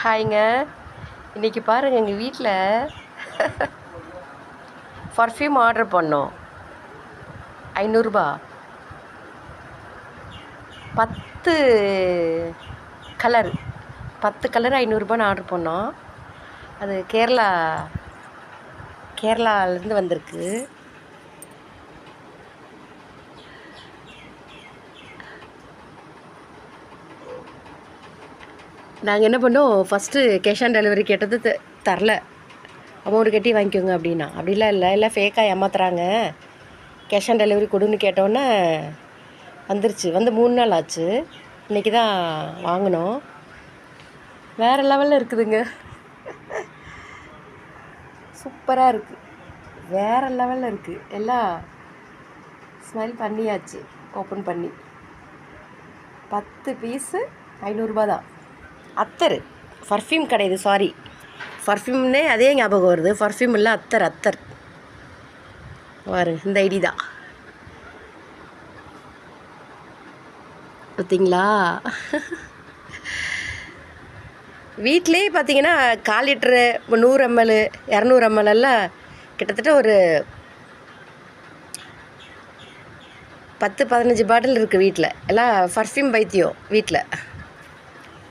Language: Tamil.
ஹாய்ங்க. இன்றைக்கி பாருங்கள், எங்கள் வீட்டில் பர்ஃப்யூம் ஆர்டர் பண்ணோம். 500 10 கலர் 10 கலர் 500 ஆர்டர் பண்ணோம். அது கேரளாலேருந்து வந்திருக்கு. நாங்கள் என்ன பண்ணோம், ஃபஸ்ட்டு கேஷ் ஆன் டெலிவரி கேட்டது தரல. அமௌண்ட் கட்டி வாங்கிக்கோங்க அப்படின்னா, அப்படிலாம் இல்லை ஃபேக்காக ஏமாத்துறாங்க. கேஷ் ஆன் டெலிவரி கொடுன்னு கேட்டோன்னே வந்துருச்சு. வந்து 3 நாள் ஆச்சு. இன்றைக்கி தான் வாங்கினோம். வேறு லெவலில் இருக்குதுங்க. சூப்பராக இருக்குது, வேறு லெவலில் இருக்குது. எல்லாம் ஸ்மெல் பண்ணியாச்சு, ஓப்பன் பண்ணி. 10 பீஸு 500 தான். அத்தர், பர்ஃப்யூம் கிடையாது, சாரி. பர்ஃப்யூம்னே அதே ஞாபகம் வருது. பர்ஃப்யூம் இல்லை, அத்தர். பாருங்க, இந்த ஐடி தான். பார்த்தீங்களா? வீட்டிலே பார்த்தீங்கன்னா 1/4 லிட்ரு, 100 ml, 200 ml எல்லாம் கிட்டத்தட்ட ஒரு 10-15 பாட்டில் இருக்குது வீட்டில். எல்லாம் பர்ஃப்யூம் பைத்தியம் வீட்டில்.